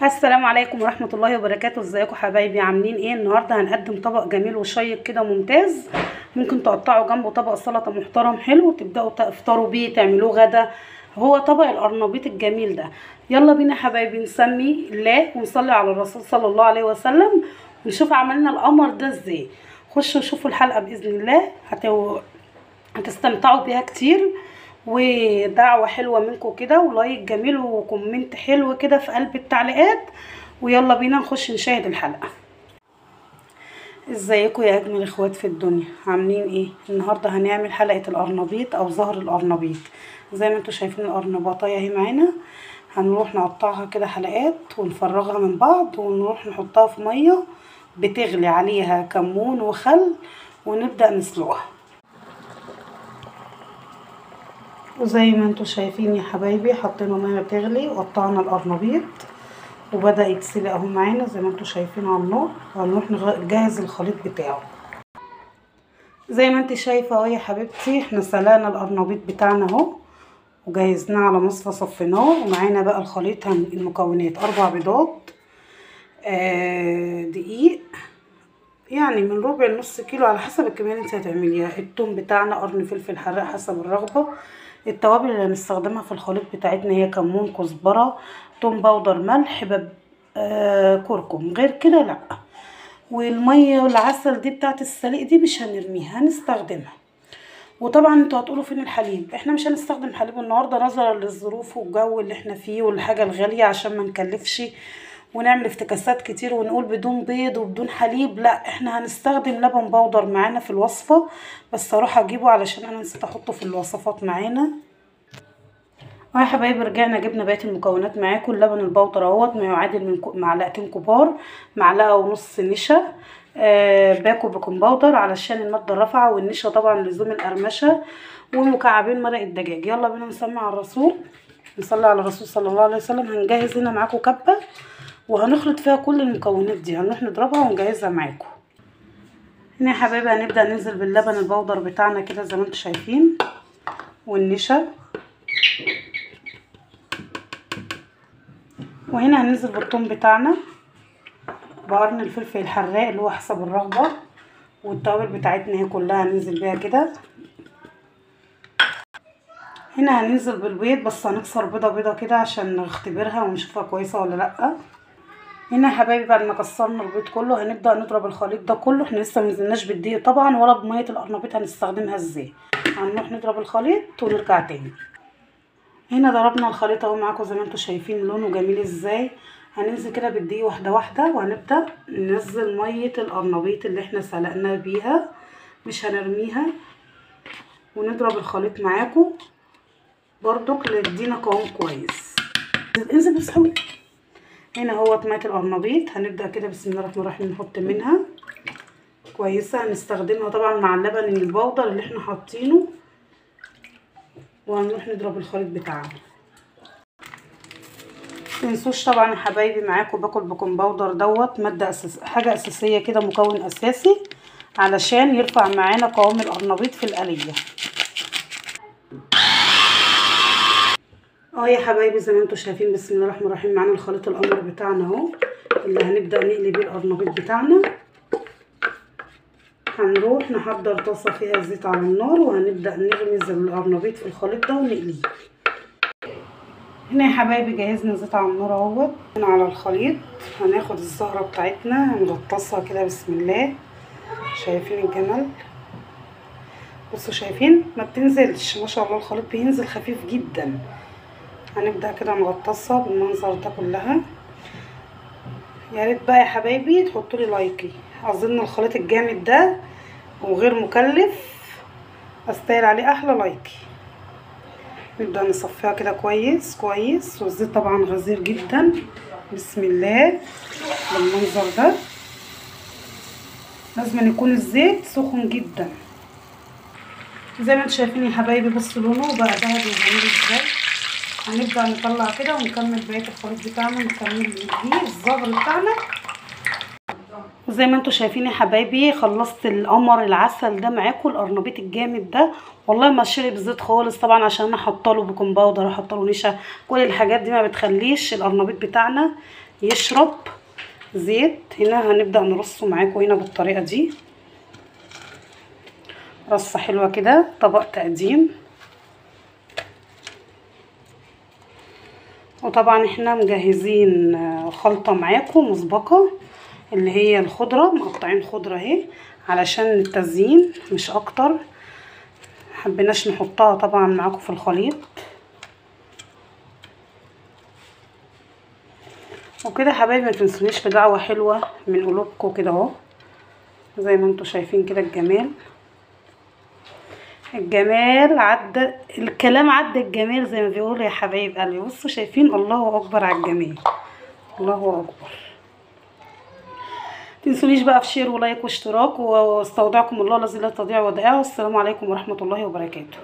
السلام عليكم ورحمة الله وبركاته. ازيكم حبايبي؟ عاملين ايه؟ النهاردة هنقدم طبق جميل وشيق كده ممتاز. ممكن تقطعوا جنبه طبق سلطة محترم حلو وتبدأوا تفطروا بيه، تعملوه غدا. هو طبق القرنبيط الجميل ده. يلا بينا حبايبي نسمي الله ونصلي على الرسول صلى الله عليه وسلم ونشوف عملنا القمر ده ازاي. خشوا شوفوا الحلقة بإذن الله، هتستمتعوا بيها كتير. ودعوة حلوة منكم كده ولايك جميل وكومنت حلو كده في قلب التعليقات. ويلا بينا نخش نشاهد الحلقة. ازيكم يا اجمل اخوات في الدنيا؟ عاملين ايه؟ النهاردة هنعمل حلقة القرنبيط او زهر القرنبيط. زي ما انتوا شايفين القرنباطية اهي معانا. هنروح نقطعها كده حلقات ونفرغها من بعض ونروح نحطها في مية بتغلي عليها كمون وخل ونبدأ نسلقها. وزي ما انتوا شايفين يا حبايبي حطينا ميه بتغلي وقطعنا القرنبيط وبدأ يتسلق اهو معانا زي ما انتوا شايفين على النار. وهنروح نجهز الخليط بتاعه. زي ما انت شايفه اهو يا حبيبتي، احنا سلقنا القرنبيط بتاعنا اهو وجهزناه على مصفى صفيناه. ومعانا بقى الخليط المكونات 4 بيضات، دقيق يعني من ربع لنص كيلو على حسب الكميه اللي انت هتعمليها، التوم بتاعنا، قرن فلفل حراق حسب الرغبه. التوابل اللي هنستخدمها في الخليط بتاعتنا هي كمون، كزبره، توم باودر، ملح، كركم. غير كده لا. والميه والعسل دي بتاعت السليق دي مش هنرميها، هنستخدمها. وطبعا انتوا هتقولوا فين الحليب؟ احنا مش هنستخدم حليب النهارده نظرا للظروف والجو اللي احنا فيه والحاجه الغاليه، عشان ما نكلفش ونعمل افتكاسات كتير ونقول بدون بيض وبدون حليب. لا، احنا هنستخدم لبن بودر معانا في الوصفه، بس هروح اجيبه علشان انا نسيت احطه في الوصفات معانا. اهو يا حبايبي رجعنا جبنا بقيه المكونات معاكم. اللبن البودر اهوت ما يعادل من معلقتين كبار، معلقه ونص نشا، باكو بيكنج باودر علشان الماده الرافعه، والنشا طبعا لزوم القرمشه، ومكعبين مرق الدجاج. يلا بينا نسمي على الرسول، نصلي على الرسول صلى الله عليه وسلم. هنجهز هنا معاكم كبه وهنخلط فيها كل المكونات دي، هنروح نضربها ونجهزها معاكم. هنا يا حبايبي هنبدا ننزل باللبن البودر بتاعنا كده زي ما انتم شايفين، والنشا، وهنا هننزل بالثوم بتاعنا، بقرن الفلفل الحراق اللي هو حسب الرغبه، والتوابل بتاعتنا هي كلها هننزل بيها كده. هنا هننزل بالبيض، بس هنكسر بيضه كده عشان نختبرها ونشوفها كويسه ولا لا. هنا يا حبايبي بعد ما كسرنا البيض كله هنبدا نضرب الخليط ده كله. احنا لسه منزلناش بالدقيق طبعا ولا بميه القرنبيط هنستخدمها ازاي. هنروح نضرب الخليط ونرجع تاني. هنا ضربنا الخليط اهو معاكم زي ما انتم شايفين لونه جميل ازاي. هننزل كده بالدقيق واحده واحده، وهنبدا ننزل ميه القرنبيط اللي احنا سلقناها بيها، مش هنرميها. ونضرب الخليط معاكم برضك ليدينا قوام كويس. انزل بس حاول. هنا اهوت ميه القرنبيط، هنبدا كده بسم الله الرحمن الرحيم نحط منها كويسه. هنستخدمها طبعا مع اللبن البودر اللي احنا حاطينه، وهنروح نضرب الخليط بتاعنا. متنسوش طبعا يا حبايبي معاكم باكل بيكنج باودر دوت ماده حاجه اساسيه كده، مكون اساسي علشان يرفع معانا قوام القرنبيط في القليه. يا حبايبي زي ما انتم شايفين بسم الله الرحمن الرحيم معانا الخليط القمر بتاعنا اهو، اللي هنبدا نقلي بيه القرنبيط بتاعنا. هنروح نحضر طاسه فيها زيت على النار، وهنبدا نغمز القرنبيط في الخليط ده ونقليه. هنا يا حبايبي جهزنا زيت على النار اهوت. هنا على الخليط هناخد الزهره بتاعتنا هنغطسها كده بسم الله. شايفين الجمال؟ بصوا شايفين ما بتنزلش، ما شاء الله الخليط بينزل خفيف جدا. هنبدا كده نغطسها بالمنظر ده كلها. يا ريت بقى يا حبايبي تحطوا لي لايكي، اظن الخليط الجامد ده وغير مكلف استاهل عليه احلى لايكي. نبدا نصفيها كده كويس كويس، والزيت طبعا غزير جدا. بسم الله بالمنظر ده. لازم يكون الزيت سخن جدا زي ما انتم شايفين يا حبايبي. بصوا لونه بقى ذهبي وجميل ازاي. هنبدا نطلع كده ونكمل بقيه الخليط بتاعنا، نكمل بيه الزهر بتاعنا. وزي ما انتم شايفين يا حبايبي خلصت القمر العسل ده معاكم، القرنبيط الجامد ده. والله ما شرب زيت خالص طبعا عشان انا حاطه له بيكنج باودر وحاطه له نشا. كل الحاجات دي ما بتخليش القرنبيط بتاعنا يشرب زيت. هنا هنبدأ نرصه معاكم هنا بالطريقة دي، رصة حلوة كده، طبق تقديم. وطبعا احنا مجهزين خلطة معاكم مسبقة، اللي هي الخضرة، مقطعين خضرة اهي علشان التزيين مش اكتر، محبناش نحطها طبعا معاكم في الخليط. وكده يا حبايبي ما تنسونيش بدعوة حلوة من قلوبكم كده اهو، زي ما انتوا شايفين كده الجمال. الجمال عدى الكلام، عدى الجمال زي ما بيقولوا يا حبايب قلبي. بصوا شايفين، الله اكبر على الجمال، الله اكبر. تنسونيش بقى في شير ولايك واشتراك، واستودعكم الله الذي لا تضيع ودائعه. والسلام عليكم ورحمة الله وبركاته.